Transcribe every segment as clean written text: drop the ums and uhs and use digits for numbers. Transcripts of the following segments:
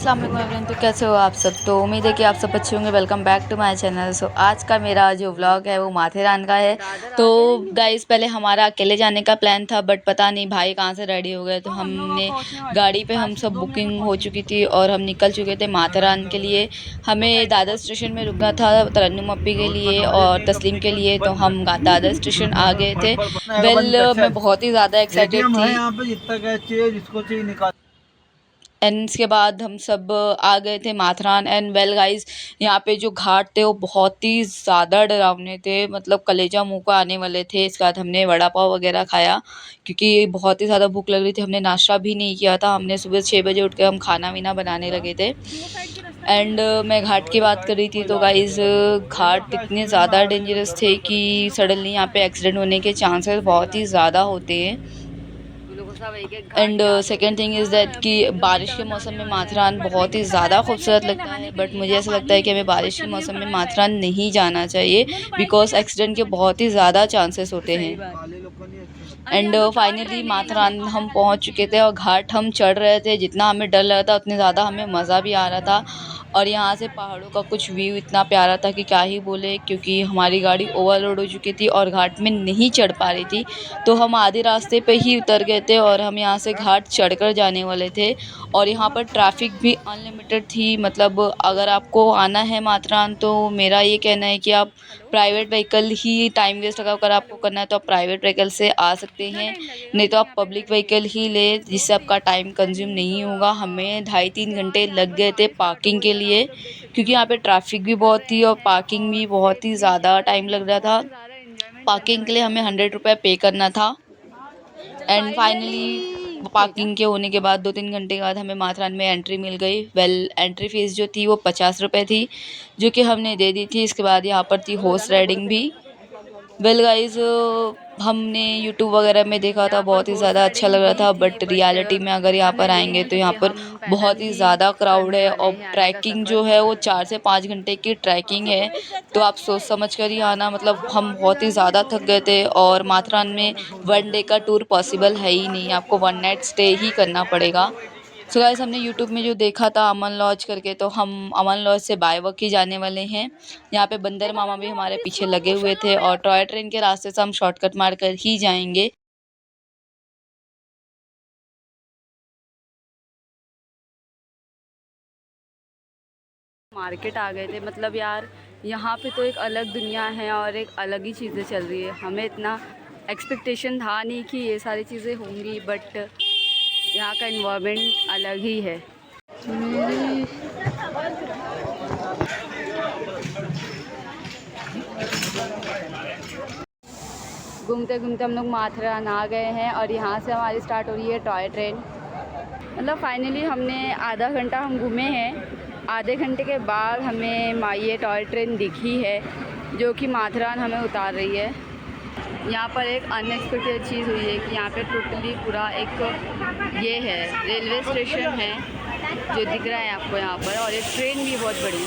अस्सलाम वालेकुम एवरीवन। तो कैसे हो आप सब? तो उम्मीद है कि आप सब अच्छे होंगे। Welcome back to my channel. So आज का मेरा जो व्लॉग है वो माथेरान का है। तो गाइस पहले हमारा अकेले जाने का प्लान था, बट पता नहीं भाई कहाँ से रेडी हो गए। तो हमने गाड़ी पे हम सब बुकिंग हो चुकी थी और हम निकल चुके थे माथेरान के लिए। हमें दादर स्टेशन में रुकना था तरन्नुम अप्पी के लिए और तस्लीम के लिए। तो हम दादर स्टेशन आ गए थे। मैं बहुत ही ज़्यादा एक्साइटेड थी। एंड इसके बाद हम सब आ गए थे माथेरान। एंड वेल गाइस, यहाँ पे जो घाट थे वो बहुत ही ज़्यादा डरावने थे, मतलब कलेजा मुंह को आने वाले थे। इसके बाद हमने वड़ा पाव वगैरह खाया क्योंकि बहुत ही ज़्यादा भूख लग रही थी। हमने नाश्ता भी नहीं किया था। हमने सुबह 6 बजे उठ के हम खाना वीना बनाने लगे थे। एंड मैं घाट की बात कर रही थी तो गाइस घाट इतने ज़्यादा डेंजरस थे कि सडनली यहाँ पे एक्सीडेंट होने के चांसेस बहुत ही ज़्यादा होते हैं। And second thing is that कि बारिश के मौसम में माथेरान बहुत ही ज़्यादा खूबसूरत लगता है, बट मुझे ऐसा लगता है कि हमें बारिश के मौसम में माथेरान नहीं जाना चाहिए बिकॉज एक्सीडेंट के बहुत ही ज़्यादा चांसेस होते हैं। एंड फाइनली माथेरान हम पहुंच चुके थे और घाट हम चढ़ रहे थे। जितना हमें डर लग रहा था उतने ज़्यादा हमें मज़ा भी आ रहा था। और यहाँ से पहाड़ों का कुछ व्यू इतना प्यारा था कि क्या ही बोले, क्योंकि हमारी गाड़ी ओवरलोड हो चुकी थी और घाट में नहीं चढ़ पा रही थी। तो हम आधे रास्ते पे ही उतर गए थे और हम यहाँ से घाट चढ़कर जाने वाले थे। और यहाँ पर ट्रैफिक भी अनलिमिटेड थी। मतलब अगर आपको आना है माथेरान तो मेरा ये कहना है कि आप प्राइवेट व्हीकल ही, टाइम वेस्ट अगर आपको करना है तो आप प्राइवेट व्हीकल से आ सकते हैं, नहीं तो आप पब्लिक व्हीकल ही ले जिससे आपका टाइम कंज्यूम नहीं होगा। हमें 2.5-3 घंटे लग गए थे पार्किंग के लिए क्योंकि यहाँ पे ट्रैफिक भी बहुत थी और पार्किंग भी बहुत ही ज़्यादा टाइम लग रहा था। पार्किंग के लिए हमें 100 रुपये पे करना था। एंड फाइनली पार्किंग के होने के बाद 2-3 घंटे के बाद हमें माथेरान में एंट्री मिल गई। एंट्री फ़ीस जो थी वो 50 रुपये थी, जो कि हमने दे दी थी। इसके बाद यहाँ पर थी हॉर्स राइडिंग भी। गाइस, हमने यूट्यूब वगैरह में देखा था, बहुत ही ज़्यादा अच्छा लग रहा था, बट रियलिटी में अगर यहाँ पर आएंगे तो यहाँ पर बहुत ही ज़्यादा क्राउड है। और ट्रैकिंग जो है वो 4 से 5 घंटे की ट्रैकिंग है, तो आप सोच समझ कर ही आना। मतलब हम बहुत ही ज़्यादा थक गए थे और माथेरान में 1 डे का टूर पॉसिबल है ही नहीं, आपको 1 नाइट स्टे ही करना पड़ेगा। सो गाइस, हमने यूट्यूब में जो देखा था अमन लॉज करके, तो हम अमन लॉज से बाय वॉक ही जाने वाले हैं। यहाँ पे बंदर मामा भी हमारे पीछे लगे हुए थे और टॉय ट्रेन के रास्ते से हम शॉर्टकट मार कर ही जाएंगे। मार्केट आ गए थे। मतलब यार, यहाँ पे तो एक अलग दुनिया है और एक अलग ही चीज़ें चल रही है। हमें इतना एक्सपेक्टेशन था नहीं कि ये सारी चीज़ें होंगी, बट यहाँ का इन्वायरमेंट अलग ही है। घूमते घूमते हम लोग माथेरान आ गए हैं और यहाँ से हमारी स्टार्ट हो रही है टॉय ट्रेन। मतलब फाइनली हमने आधा घंटा हम घूमे हैं। आधे घंटे के बाद हमें ये टॉय ट्रेन दिखी है जो कि माथेरान हमें उतार रही है। यहाँ पर एक अनएक्सपेक्टेड चीज़ हुई है कि यहाँ पे टोटली पूरा एक ये है रेलवे स्टेशन है जो दिख रहा है आपको यहाँ पर, और एक ट्रेन भी बहुत बड़ी।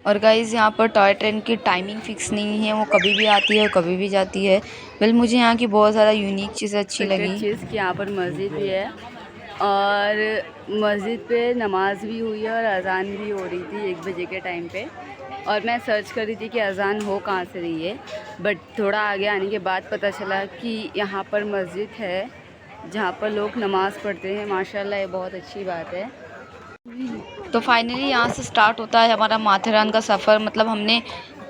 और गाइज़, यहाँ पर टॉय ट्रेन की टाइमिंग फ़िक्स नहीं है, वो कभी भी आती है और कभी भी जाती है। मुझे यहाँ की बहुत ज़्यादा यूनिक चीज़ें अच्छी लगी। चीज़ कि यहाँ पर मस्जिद भी है और मस्जिद पे नमाज भी हुई है और अज़ान भी हो रही थी 1 बजे के टाइम पे। और मैं सर्च कर रही थी कि अज़ान हो कहाँ से रही है, बट थोड़ा आगे आने के बाद पता चला कि यहाँ पर मस्जिद है जहाँ पर लोग नमाज़ पढ़ते हैं। माशाल्लाह, ये बहुत अच्छी बात है। तो फाइनली यहाँ से स्टार्ट होता है हमारा माथेरान का सफ़र। मतलब हमने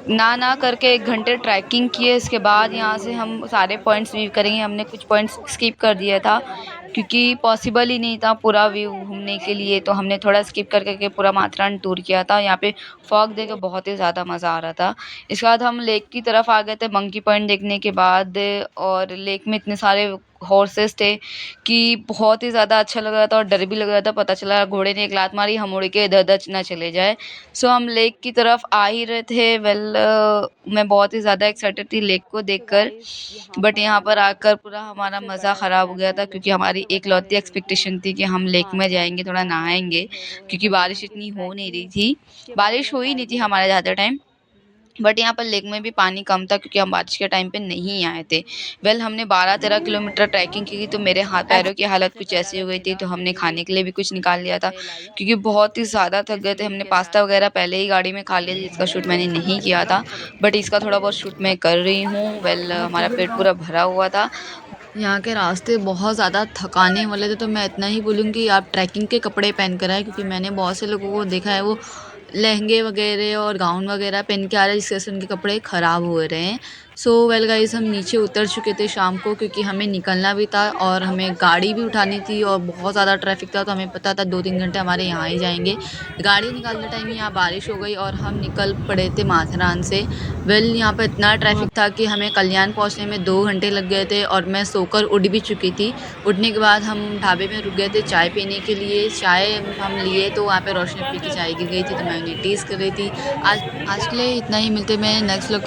ना करके 1 घंटे ट्रैकिंग किए। इसके बाद यहाँ से हम सारे पॉइंट्स व्यू करेंगे। हमने कुछ पॉइंट्स स्किप कर दिया था क्योंकि पॉसिबल ही नहीं था पूरा व्यू घूमने के लिए, तो हमने थोड़ा स्किप करके पूरा माथेरान टूर किया था। यहाँ पे फॉग देख के बहुत ही ज़्यादा मज़ा आ रहा था। इसके बाद हम लेक की तरफ आ गए थे मंकी पॉइंट देखने के बाद, और लेक में इतने सारे हॉर्सेस थे कि बहुत ही ज़्यादा अच्छा लग रहा था और डर भी लग रहा था। पता चला घोड़े ने एक लात मारी, हम उड़ के इधर-उधर ना चले जाए। सो हम लेक की तरफ आ ही रहे थे। मैं बहुत ही ज़्यादा एक्साइटेड थी लेक को देखकर, बट यहाँ पर आकर पूरा हमारा मज़ा ख़राब हो गया था क्योंकि हमारी एकलौती एक्सपेक्टेशन थी कि हम लेक में जाएंगे, थोड़ा नहाएंगे, क्योंकि बारिश इतनी हो नहीं रही थी। बारिश हो ही नहीं थी हमारे ज़्यादा टाइम। बट यहाँ पर लेक में भी पानी कम था क्योंकि हम बारिश के टाइम पे नहीं आए थे। वेल हमने 12-13 किलोमीटर ट्रैकिंग की तो मेरे हाथ पैरों की हालत कुछ ऐसी हो गई थी, तो हमने खाने के लिए भी कुछ निकाल लिया था क्योंकि बहुत ही ज़्यादा थक गए थे। हमने पास्ता वगैरह पहले ही गाड़ी में खा लिया जिसका शूट मैंने नहीं किया था, बट इसका थोड़ा बहुत शूट मैं कर रही हूँ। वेल हमारा पेट पूरा भरा हुआ था। यहाँ के रास्ते बहुत ज़्यादा थकाने वाले थे, तो मैं इतना ही बोलूँगी आप ट्रैकिंग के कपड़े पहन कर आए, क्योंकि मैंने बहुत से लोगों को देखा है वो लहंगे वगैरह और गाउन वगैरह पहन के आ रहे हैं जिससे उनके कपड़े ख़राब हो रहे हैं। सो वेल गाइस हम नीचे उतर चुके थे शाम को, क्योंकि हमें निकलना भी था और हमें गाड़ी भी उठानी थी और बहुत ज़्यादा ट्रैफिक था, तो हमें पता था 2-3 घंटे हमारे यहाँ ही जाएंगे। गाड़ी निकालते टाइम यहाँ बारिश हो गई और हम निकल पड़े थे माथेरान से। वेल यहाँ पर इतना ट्रैफिक था कि हमें कल्याण पहुँचने में 2 घंटे लग गए थे और मैं सोकर उठ भी चुकी थी। उठने के बाद हम ढाबे में रुक गए थे चाय पीने के लिए। चाय हम लिए तो वहाँ पे रोशनी पी की चाय गिर गई थी, तो मैं उन्हें टेस्ट कर रही थी। आज आज के लिए इतना ही, मिलते हैं मैं नेक्स्ट व्लॉग।